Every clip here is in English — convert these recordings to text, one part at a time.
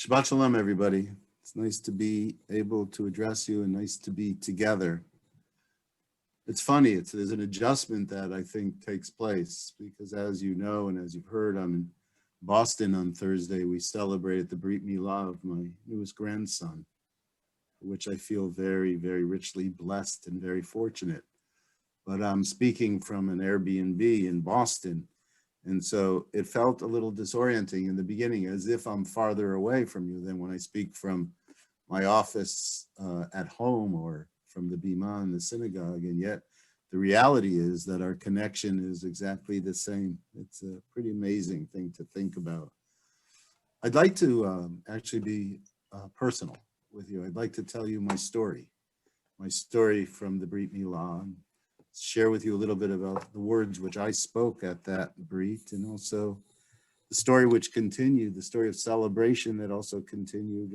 Shabbat Shalom, everybody. It's nice to be able to address you and nice to be together. It's funny, there's an adjustment that I think takes place because as you know, and as you've heard, I'm in Boston on Thursday. We celebrated the Brit Milah of my newest grandson, which I feel very, very richly blessed and very fortunate. But I'm speaking from an Airbnb in Boston. And so it felt a little disorienting in the beginning, as if I'm farther away from you than when I speak from my office at home or from the bima in the synagogue. And yet the reality is that our connection is exactly the same. It's a pretty amazing thing to think about. I'd like to actually be personal with you. I'd like to tell you my story from the Brit Milah. Share with you a little bit about the words which I spoke at that Brit, and also the story which continued, the story of celebration that also continued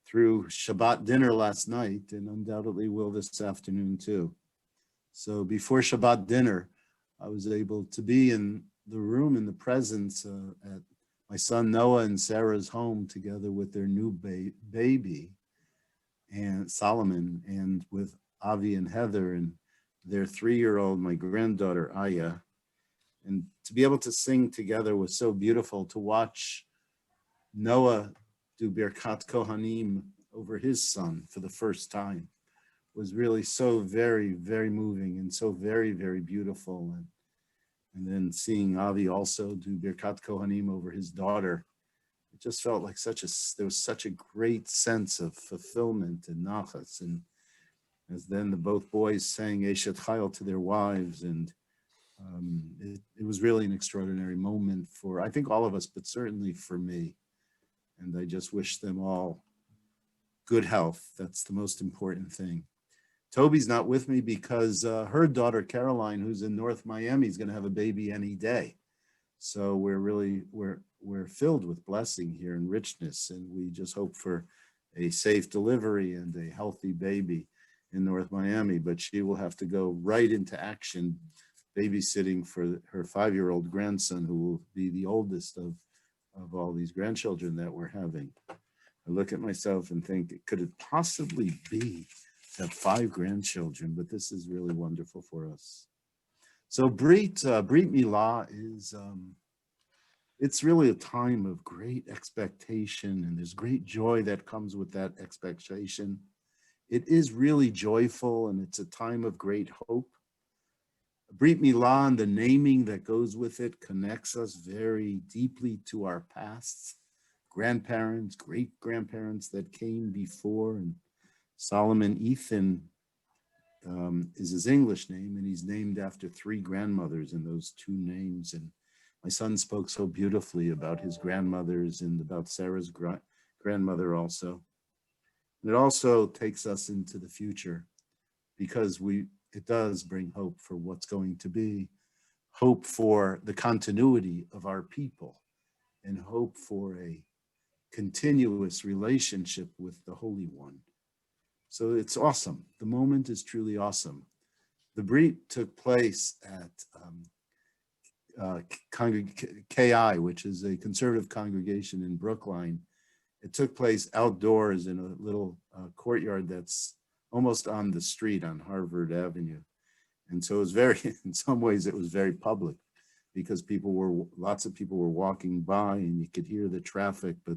through Shabbat dinner last night, and undoubtedly will this afternoon too. So before Shabbat dinner, I was able to be in the room in the presence at my son Noah and Sarah's home together with their new baby, and Solomon, and with Avi and Heather, and their 3-year-old, my granddaughter, Aya. And to be able to sing together was so beautiful. To watch Noah do Birkat Kohanim over his son for the first time was really so very, very moving and so very, very beautiful. And then seeing Avi also do Birkat Kohanim over his daughter, it just felt like there was such a great sense of fulfillment and nachas. And as then the both boys sang Eshet Chayil to their wives, and it was really an extraordinary moment for, I think, all of us, but certainly for me. And I just wish them all good health. That's the most important thing. Toby's not with me because her daughter, Caroline, who's in North Miami, is going to have a baby any day. So we're filled with blessing here and richness, and we just hope for a safe delivery and a healthy baby in North Miami, but she will have to go right into action, babysitting for her 5-year-old grandson, who will be the oldest of all these grandchildren that we're having. I look at myself and think, could it possibly be to have 5 grandchildren? But this is really wonderful for us. So Brit Milah is, it's really a time of great expectation, and there's great joy that comes with that expectation. It is really joyful, and it's a time of great hope. Brit Milah and the naming that goes with it connects us very deeply to our pasts, grandparents, great-grandparents that came before. And Solomon Ethan is his English name, and he's named after 3 grandmothers in those 2 names. And my son spoke so beautifully about his grandmothers and about Sarah's grandmother also. It also takes us into the future because it does bring hope for what's going to be, hope for the continuity of our people, and hope for a continuous relationship with the Holy One. So it's awesome. The moment is truly awesome. The Brit took place at KI, which is a conservative congregation in Brookline. It took place outdoors in a little courtyard that's almost on the street on Harvard Avenue. And so it was in some ways, it was very public because lots of people were walking by and you could hear the traffic, but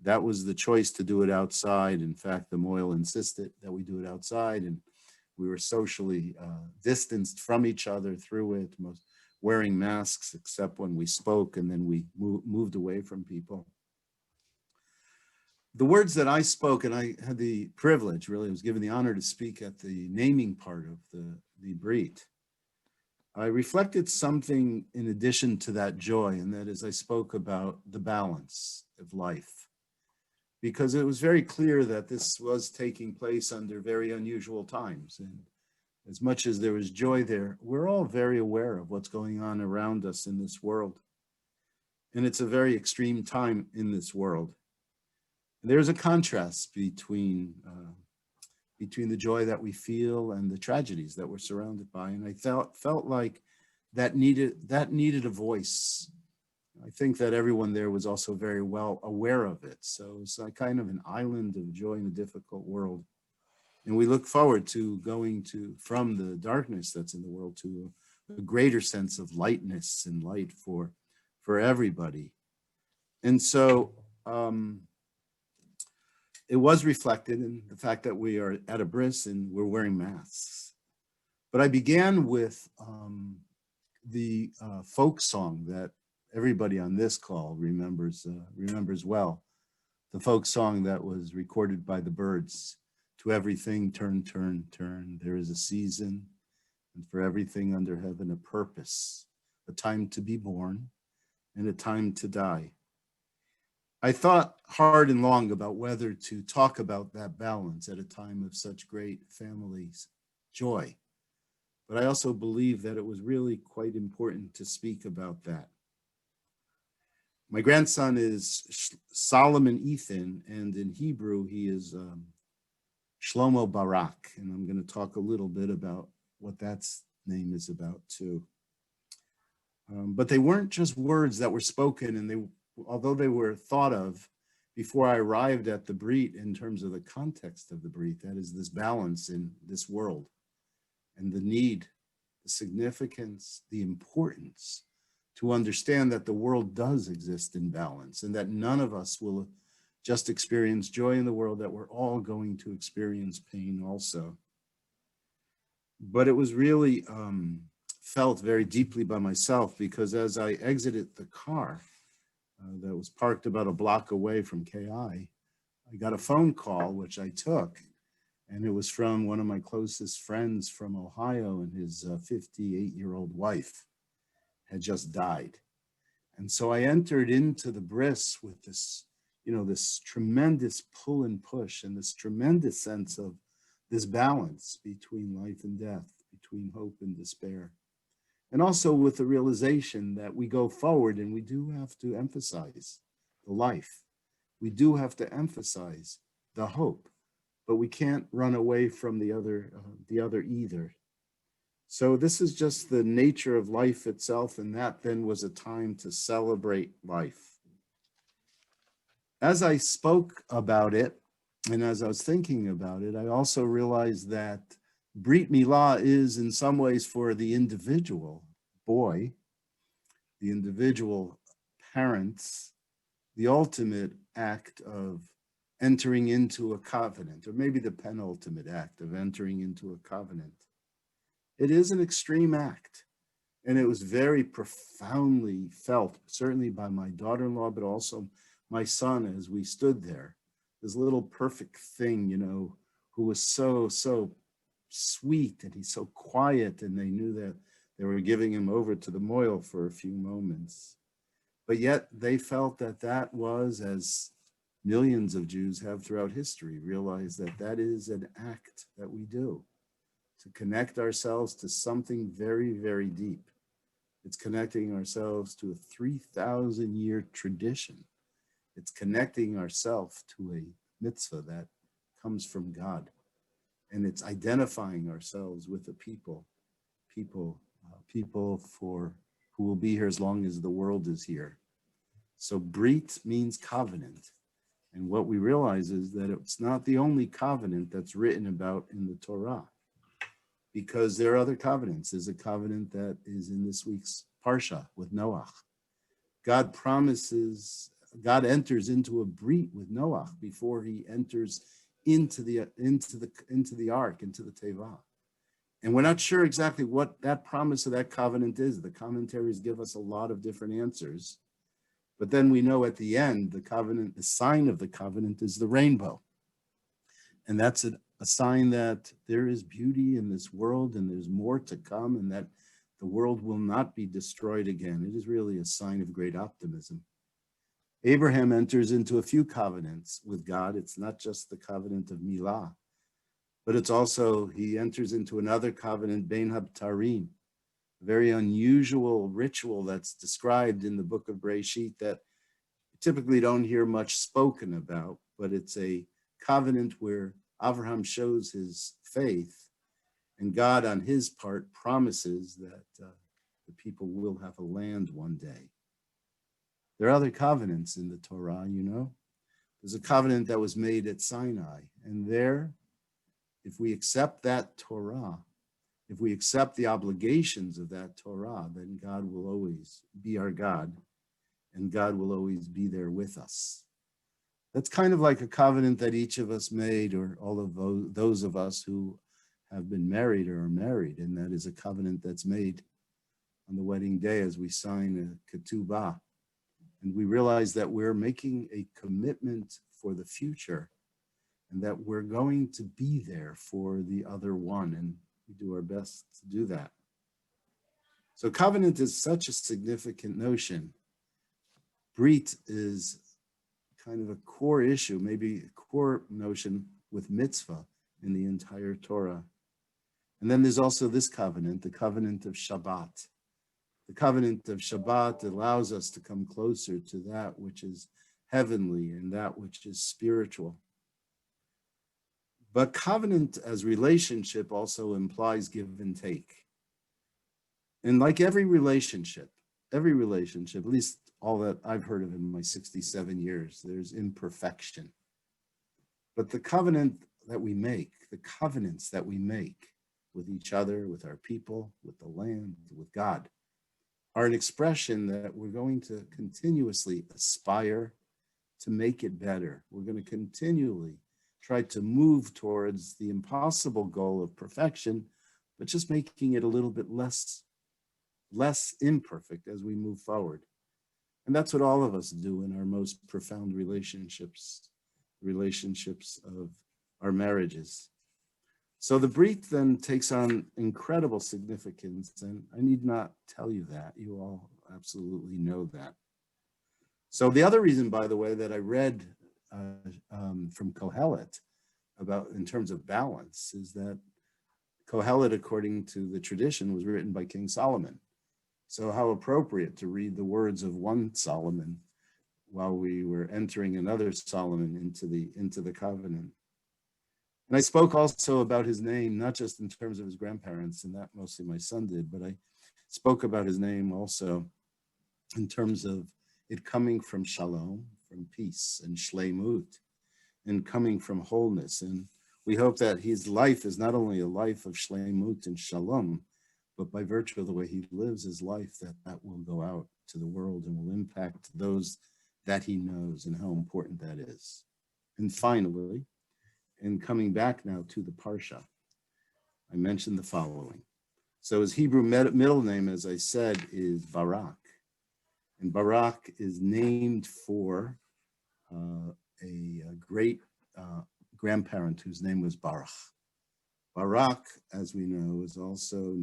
that was the choice to do it outside. In fact, the Moyle insisted that we do it outside, and we were socially distanced from each other through it, wearing masks except when we spoke, and then we moved away from people. The words that I spoke, and I had the privilege, really, I was given the honor to speak at the naming part of the Brit. I reflected something in addition to that joy, and that is I spoke about the balance of life, because it was very clear that this was taking place under very unusual times. And as much as there was joy there, we're all very aware of what's going on around us in this world. And it's a very extreme time in this world. There's a contrast between the joy that we feel and the tragedies that we're surrounded by, and I felt like that needed a voice. I think that everyone there was also very well aware of it. So it's a kind of an island of joy in a difficult world. And we look forward to going from the darkness that's in the world to a greater sense of lightness and light for everybody. And so it was reflected in the fact that we are at a bris and we're wearing masks. But I began with the folk song that everybody on this call remembers well. The folk song that was recorded by the Byrds. To everything, turn, turn, turn. There is a season, and for everything under heaven, a purpose, a time to be born, and a time to die. I thought hard and long about whether to talk about that balance at a time of such great family joy. But I also believe that it was really quite important to speak about that. My grandson is Solomon Ethan, and in Hebrew, he is Shlomo Barak, and I'm going to talk a little bit about what that name is about too. But they weren't just words that were spoken, and although they were thought of before I arrived at the Brit in terms of the context of the Brit, that is this balance in this world and the need, the significance, the importance to understand that the world does exist in balance and that none of us will just experience joy in the world, that we're all going to experience pain also. But it was really felt very deeply by myself, because as I exited the car that was parked about a block away from KI, I got a phone call, which I took, and it was from one of my closest friends from Ohio, and his 58-year-old wife had just died. And so I entered into the bris with this, this tremendous pull and push, and this tremendous sense of this balance between life and death, between hope and despair. And also with the realization that we go forward and we do have to emphasize the life. We do have to emphasize the hope, but we can't run away from the other either. So this is just the nature of life itself, and that then was a time to celebrate life. As I spoke about it, and as I was thinking about it, I also realized that Brit Milah is in some ways for the individual boy, the individual parents, the ultimate act of entering into a covenant, or maybe the penultimate act of entering into a covenant. It is an extreme act, and it was very profoundly felt, certainly by my daughter-in-law, but also my son as we stood there. This little perfect thing, who was so sweet, and he's so quiet, and they knew that they were giving him over to the moil for a few moments. But yet they felt that that was, as millions of Jews have throughout history, realized that that is an act that we do to connect ourselves to something very, very deep. It's connecting ourselves to a 3,000-year tradition. It's connecting ourselves to a mitzvah that comes from God. And it's identifying ourselves with a people who will be here as long as the world is here. So Brit means covenant. And what we realize is that it's not the only covenant that's written about in the Torah, because there are other covenants. There's a covenant that is in this week's Parsha with Noach. God enters into a Brit with Noach before he enters into the ark, into the Teva. And we're not sure exactly what that promise of that covenant is. The commentaries give us a lot of different answers. But then we know at the end, the covenant, the sign of the covenant is the rainbow. And that's a sign that there is beauty in this world and there's more to come, and that the world will not be destroyed again. It is really a sign of great optimism. Abraham enters into a few covenants with God. It's not just the covenant of Milah, but it's also, he enters into another covenant, Bein Habtarim, a very unusual ritual that's described in the book of Bereshit that you typically don't hear much spoken about, but it's a covenant where Abraham shows his faith, and God on his part promises that the people will have a land one day. There are other covenants in the Torah, you know. There's a covenant that was made at Sinai. And there, if we accept that Torah, if we accept the obligations of that Torah, then God will always be our God, and God will always be there with us. That's kind of like a covenant that each of us made, or all of those of us who have been married or are married, and that is a covenant that's made on the wedding day as we sign a ketubah. And we realize that we're making a commitment for the future and that we're going to be there for the other one, and we do our best to do that. So covenant is such a significant notion. Brit is kind of a core issue, maybe a core notion with mitzvah in the entire Torah. And then there's also this covenant, the covenant of Shabbat. The covenant of Shabbat allows us to come closer to that which is heavenly and that which is spiritual. But covenant as relationship also implies give and take. And like every relationship, at least all that I've heard of in my 67 years, there's imperfection. But the covenant that we make, the covenants that we make with each other, with our people, with the land, with God, are an expression that we're going to continuously aspire to make it better. We're going to continually try to move towards the impossible goal of perfection, but just making it a little bit less imperfect as we move forward. And that's what all of us do in our most profound relationships of our marriages. So the Brit then takes on incredible significance, and I need not tell you that. You all absolutely know that. So the other reason, by the way, that I read from Kohelet about in terms of balance is that Kohelet, according to the tradition, was written by King Solomon. So how appropriate to read the words of one Solomon while we were entering another Solomon into the covenant. And I spoke also about his name, not just in terms of his grandparents, and that mostly my son did, but I spoke about his name also in terms of it coming from shalom, from peace, and shleimut, and coming from wholeness. And we hope that his life is not only a life of shleimut and shalom, but by virtue of the way he lives his life, that will go out to the world and will impact those that he knows and how important that is. And finally, and coming back now to the Parsha, I mentioned the following. So his Hebrew middle name, as I said, is Barak. And Barak is named for a great grandparent whose name was Baruch. Barak, as we know, is also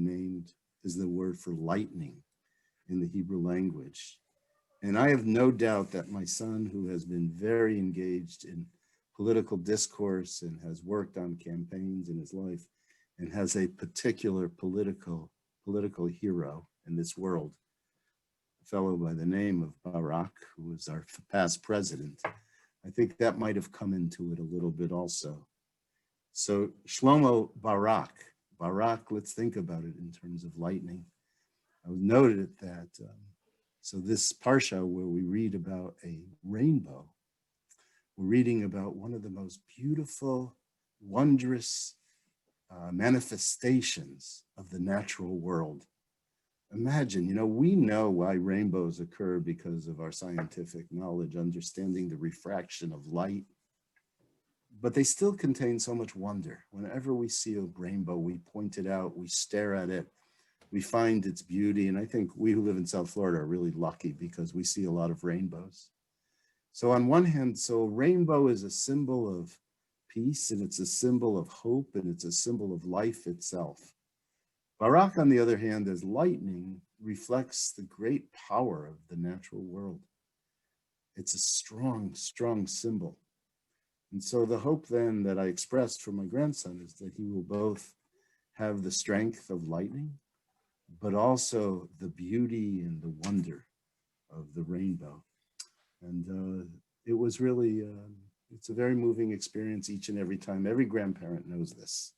is the word for lightning in the Hebrew language. And I have no doubt that my son, who has been very engaged in political discourse and has worked on campaigns in his life and has a particular political hero in this world, a fellow by the name of Barak, who was our past president, I think that might have come into it a little bit also. So Shlomo Barak, let's think about it in terms of lightning. I noted that, so this Parsha where we read about a rainbow, we're reading about one of the most beautiful, wondrous manifestations of the natural world. Imagine, we know why rainbows occur because of our scientific knowledge, understanding the refraction of light, but they still contain so much wonder. Whenever we see a rainbow, we point it out, we stare at it, we find its beauty. And I think we who live in South Florida are really lucky because we see a lot of rainbows. So on one hand, so rainbow is a symbol of peace, and it's a symbol of hope, and it's a symbol of life itself. Barak, on the other hand, as lightning, reflects the great power of the natural world. It's a strong, strong symbol. And so the hope then that I expressed for my grandson is that he will both have the strength of lightning, but also the beauty and the wonder of the rainbow. And it was really, it's a very moving experience each and every time. Every grandparent knows this.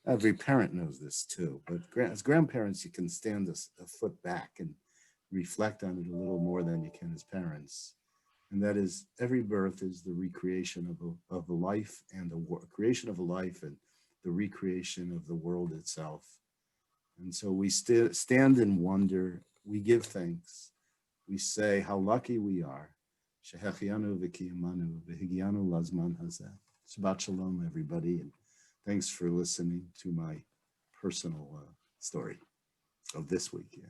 Every parent knows this too. But as grandparents, you can stand a foot back and reflect on it a little more than you can as parents. And that is, every birth is the recreation of a life and the creation of a life and the recreation of the world itself. And so we stand in wonder, we give thanks, we say how lucky we are. Shehechianu v'kiyamanu v'higianu lazman hazeh. Shabbat shalom, everybody, and thanks for listening to my personal story of this week. Yeah.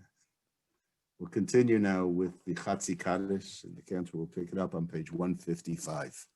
We'll continue now with the Chatzi Kaddish, and the cantor will pick it up on page 155.